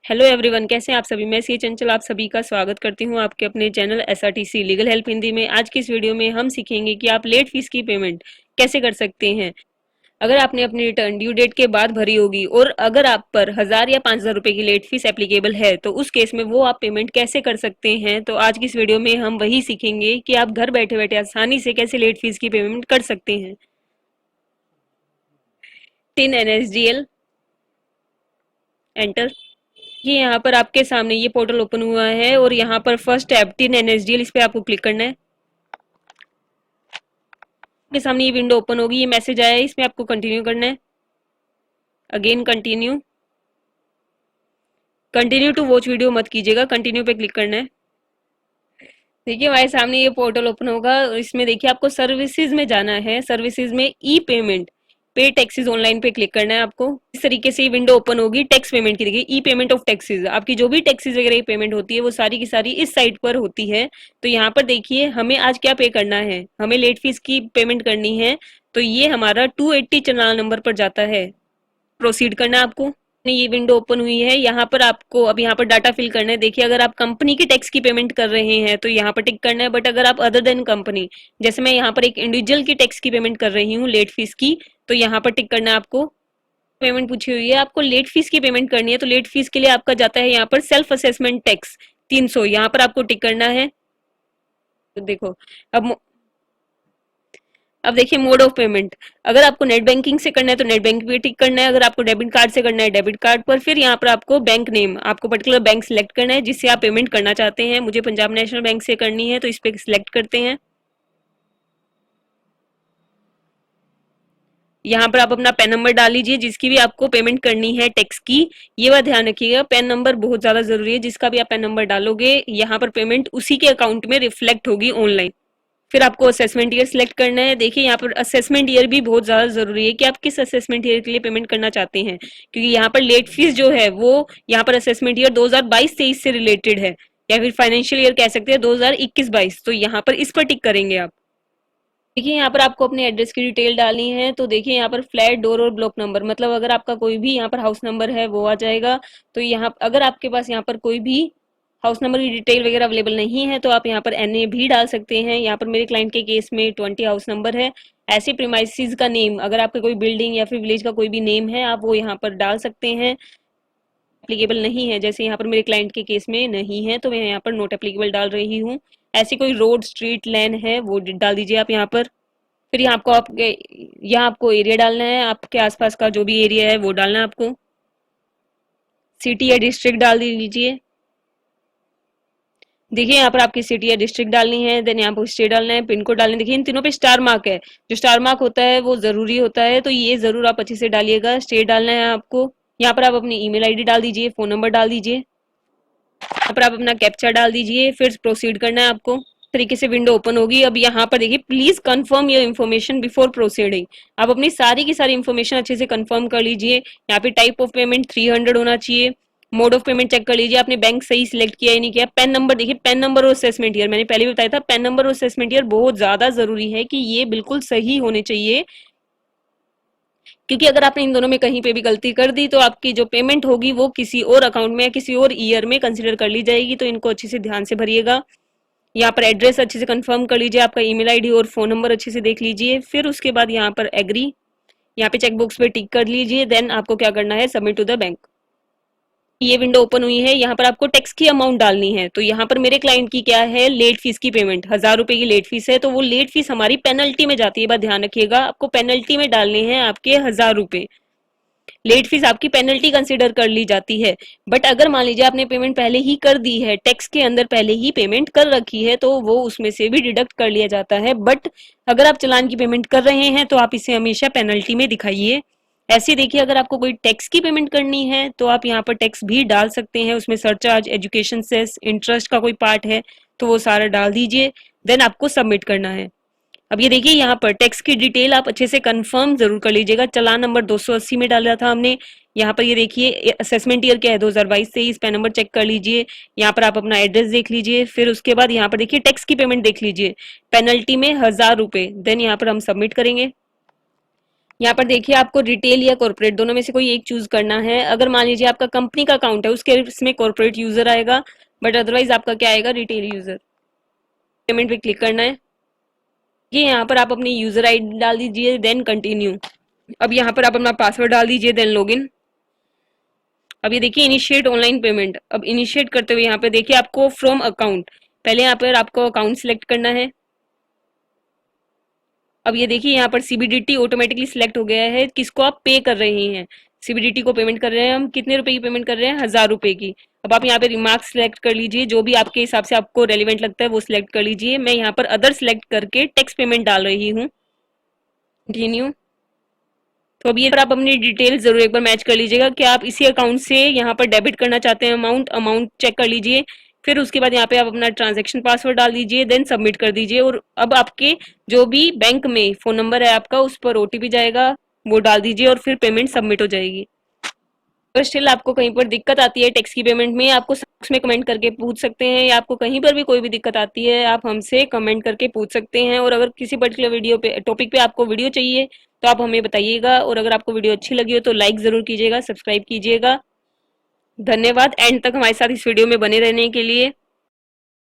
Hello everyone, कैसे हैं आप सभी। मैं सी चंचल आप सभी का स्वागत करती हूं आपके अपने channel SRTC legal help Hindi में। आज की इस वीडियो में हम सीखेंगे कि आप लेट फीस की पेमेंट कैसे कर सकते हैं। अगर आपने अपनी रिटर्न ड्यू डेट के बाद भरी होगी और अगर आप पर 1000 या 5000 रुपए की लेट फीस एप्लीकेबल है तो उस केस में वो आप पेमेंट कैसे कर सकते हैं। तो आज की इस वीडियो में हम वही सीखेंगे कि आप घर बैठे बैठे आसानी से कैसे लेट फीस की पेमेंट कर सकते हैं। Tin NSDL enter. ये यहाँ पर आपके सामने ये पोर्टल ओपन हुआ है और यहाँ पर फर्स्ट टैब टिन एनएसडीएल, इस पे आपको क्लिक करना है। आपके सामने ये विंडो ओपन होगी, ये मैसेज आया है, इसमें आपको कंटिन्यू करना है। Again continue. Continue to watch video मत कीजिएगा, कंटिन्यू पे क्लिक करना है। देखिए हमारे सामने ये पोर्टल ओपन होगा और इसमें देखिए आपको सर्विसेज में जाना है। सर्विसेज में ई पेमेंट पे टैक्सेस ऑनलाइन पे क्लिक करना है आपको। इस तरीके से ये विंडो ओपन होगी टैक्स पेमेंट की। देखिए ई पेमेंट ऑफ टैक्सेस, आपकी जो भी टैक्सेस वगैरह की पेमेंट होती है वो सारी की सारी इस साइट पर होती है। तो यहाँ पर देखिए हमें आज क्या पे करना है, हमें लेट फीस की पेमेंट करनी है। तो ये हमारा 280 चलान नंबर पर जाता है। प्रोसीड करना है आपको। ये विंडो ओपन हुई है, यहाँ पर आपको अब यहाँ पर डाटा फिल करना है। देखिए अगर आप कंपनी के टैक्स की पेमेंट कर रहे हैं तो यहाँ पर टिक करना है, बट अगर आप अदर देन कंपनी, जैसे मैं यहाँ पर एक इंडिविजुअल की टैक्स की पेमेंट कर रही हूँ लेट फीस की, तो यहाँ पर टिक करना है आपको। पेमेंट पूछी हुई है, आपको लेट फीस की पेमेंट करनी है तो लेट फीस के लिए आपका जाता है यहाँ पर सेल्फ असेसमेंट टैक्स 300, यहाँ पर आपको टिक करना है। तो देखो अब अब देखिए मोड ऑफ पेमेंट, अगर आपको नेट बैंकिंग से करना है तो नेट बैंक पे टिक करना है, अगर आपको डेबिट कार्ड से करना है डेबिट कार्ड पर। फिर यहाँ पर आपको बैंक नेम, आपको पर्टिकुलर बैंक सिलेक्ट करना है जिससे आप पेमेंट करना चाहते हैं। मुझे पंजाब नेशनल बैंक से करनी है तो इस पे सिलेक्ट करते हैं। यहाँ पर आप अपना पैन नंबर डाल लीजिए जिसकी भी आपको पेमेंट करनी है टैक्स की। ये बात ध्यान रखिएगा, पैन नंबर बहुत ज्यादा जरूरी है। जिसका भी आप पैन नंबर डालोगे यहाँ पर पेमेंट उसी के अकाउंट में रिफ्लेक्ट होगी ऑनलाइन। फिर आपको असेसमेंट ईयर सिलेक्ट करना है। देखिए यहाँ पर असेसमेंट ईयर भी बहुत ज्यादा जरूरी है कि आप किस असेसमेंट ईयर के लिए पेमेंट करना चाहते हैं, क्योंकि यहाँ पर लेट फीस जो है वो यहाँ पर असेसमेंट ईयर 2022-23 से रिलेटेड है, या फिर फाइनेंशियल ईयर कह सकते हैं 2021-22। तो यहाँ पर इस पर टिक करेंगे आप। देखिए यहाँ पर आपको अपने एड्रेस की डिटेल डालनी है। तो देखिए यहाँ पर फ्लैट डोर और ब्लॉक नंबर, मतलब अगर आपका कोई भी यहाँ पर हाउस नंबर है वो आ जाएगा। तो यहाँ अगर आपके पास यहाँ पर कोई भी हाउस नंबर की डिटेल वगैरह अवेलेबल नहीं है तो आप यहाँ पर एनए भी डाल सकते हैं। यहाँ पर मेरे क्लाइंट के केस में 20 हाउस नंबर है। ऐसे प्रीमाइसेस का नेम, अगर आपका कोई बिल्डिंग या फिर विलेज का कोई भी नेम है आप वो यहाँ पर डाल सकते हैं। एप्लीकेबल नहीं है, जैसे यहाँ पर मेरे क्लाइंट के केस में नहीं है तो मैं यहाँ पर नोट एप्लीकेबल डाल रही हूँ। ऐसी कोई रोड स्ट्रीट लैन है वो डाल दीजिए आप यहाँ पर। फिर यहाँ आपको एरिया डालना है, आपके आसपास का जो भी एरिया है वो डालना है आपको। सिटी या डिस्ट्रिक्ट डाल दीजिए। देखिए यहाँ पर आपकी सिटी या डिस्ट्रिक्ट डालनी है, देन यहाँ पर स्टेट डालना है, पिन कोड डालना है। देखिए इन तीनों पे स्टार मार्क है, जो स्टार मार्क होता है वो जरूरी होता है, तो ये जरूर आप अच्छे से डालिएगा। स्टेट डालना है आपको। यहाँ पर आप अपनी ईमेल आईडी डाल दीजिए, फोन नंबर डाल दीजिए। यहाँ पर आप अपना कैप्चा डाल दीजिए, फिर प्रोसीड करना है आपको। तरीके से विंडो ओपन होगी। अब यहाँ पर देखिए please confirm your information before proceeding, आप अपनी सारी की सारी इन्फॉर्मेशन अच्छे से कंफर्म कर लीजिए। यहाँ पे टाइप ऑफ पेमेंट 300 होना चाहिए। मोड ऑफ पेमेंट चेक कर लीजिए आपने बैंक सही सिलेक्ट किया या नहीं किया। पैन नंबर, देखिए पैन नंबर और असेसमेंट ईयर, मैंने पहले भी बताया था पैन नंबर और असेसमेंट ईयर बहुत ज्यादा जरूरी है कि ये बिल्कुल सही होने चाहिए, क्योंकि अगर आपने इन दोनों में कहीं पे भी गलती कर दी तो आपकी जो पेमेंट होगी वो किसी और अकाउंट में या किसी और ईयर में कंसिडर कर ली जाएगी। तो इनको अच्छे से ध्यान से भरिएगा। यहाँ पर एड्रेस अच्छे से कंफर्म कर लीजिए, आपका ईमेल आईडी और फोन नंबर अच्छे से देख लीजिए। फिर उसके बाद यहाँ पर एग्री, यहाँ पे चेकबॉक्स पे टिक कर लीजिए। देन आपको क्या करना है, सबमिट टू द बैंक। ये विंडो ओपन हुई है, यहाँ पर आपको टैक्स की अमाउंट डालनी है। तो यहाँ पर मेरे क्लाइंट की क्या है, लेट फीस की पेमेंट 1000 रुपए की लेट फीस है, तो वो लेट फीस हमारी पेनल्टी में जाती है। बात ध्यान रखिएगा, आपको पेनल्टी में डालने हैं आपके 1000 रुपए। लेट फीस आपकी पेनल्टी कंसिडर कर ली जाती है। बट अगर मान लीजिए आपने पेमेंट पहले ही कर दी है, टैक्स के अंदर पहले ही पेमेंट कर रखी है, तो वो उसमें से भी डिडक्ट कर लिया जाता है। बट अगर आप चालान की पेमेंट कर रहे हैं तो आप इसे हमेशा पेनल्टी में दिखाइए। ऐसे देखिए अगर आपको कोई टैक्स की पेमेंट करनी है तो आप यहाँ पर टैक्स भी डाल सकते हैं। उसमें सरचार्ज, एजुकेशन सेस, इंटरेस्ट का कोई पार्ट है तो वो सारा डाल दीजिए। देन आपको सबमिट करना है। अब ये देखिए यहाँ पर टैक्स की डिटेल आप अच्छे से कंफर्म जरूर कर लीजिएगा। चालान नंबर 280 में डाला था हमने। यहाँ पर ये देखिए असेसमेंट ईयर क्या है, 2022-23। पैन नंबर चेक कर लीजिए। यहाँ पर आप अपना एड्रेस देख लीजिए। फिर उसके बाद यहाँ पर देखिए टैक्स की पेमेंट देख लीजिए, पेनल्टी में 1000 रुपए। देन यहाँ पर हम सबमिट करेंगे। यहाँ पर देखिए आपको रिटेल या कॉर्पोरेट दोनों में से कोई एक चूज करना है। अगर मान लीजिए आपका कंपनी का अकाउंट है उसके इसमें कॉर्पोरेट यूजर आएगा, बट अदरवाइज आपका क्या आएगा, रिटेल यूजर। पेमेंट पे क्लिक करना है। ये यहाँ पर आप अपनी यूजर आईडी डाल दीजिए, देन कंटिन्यू। अब यहाँ पर आप अपना पासवर्ड डाल दीजिए, देन लॉगिन। अब ये देखिए इनिशिएट ऑनलाइन पेमेंट। अब इनिशिएट करते हुए यहाँ पे देखिए आपको फ्रॉम अकाउंट, पहले यहाँ पर आपको अकाउंट सिलेक्ट करना है। अब ये देखिए यहाँ पर सीबीडीटी ऑटोमेटिकली सिलेक्ट हो गया है, किसको आप पे कर रहे हैं। सीबीडीटी को पेमेंट कर रहे हैं हम, कितने रुपए की पेमेंट कर रहे हैं, 1000 रुपए की। अब आप यहाँ पे रिमार्क सिलेक्ट कर लीजिए, जो भी आपके हिसाब से आपको रेलिवेंट लगता है वो सिलेक्ट कर लीजिए। मैं यहाँ पर अदर सिलेक्ट करके टैक्स पेमेंट डाल रही हूँ, कंटिन्यू। तो अब ये पर आप अपनी डिटेल जरूर एक बार मैच कर लीजिएगा कि आप इसी अकाउंट से यहाँ पर डेबिट करना चाहते हैं। अमाउंट चेक कर लीजिए। फिर उसके बाद यहाँ पे आप अपना ट्रांजैक्शन पासवर्ड डाल दीजिए, देन सबमिट कर दीजिए। और अब आपके जो भी बैंक में फोन नंबर है आपका, उस पर ओटीपी जाएगा, वो डाल दीजिए और फिर पेमेंट सबमिट हो जाएगी। अगर स्टिल आपको कहीं पर दिक्कत आती है टैक्स की पेमेंट में, आपको उसमें कमेंट करके पूछ सकते हैं, या आपको कहीं पर भी कोई भी दिक्कत आती है आप हमसे कमेंट करके पूछ सकते हैं। और अगर किसी पर्टिकुलर वीडियो पे टॉपिक पे आपको वीडियो चाहिए तो आप हमें बताइएगा। और अगर आपको वीडियो अच्छी लगी हो तो लाइक जरूर कीजिएगा, सब्सक्राइब कीजिएगा। धन्यवाद एंड तक हमारे साथ इस वीडियो में बने रहने के लिए।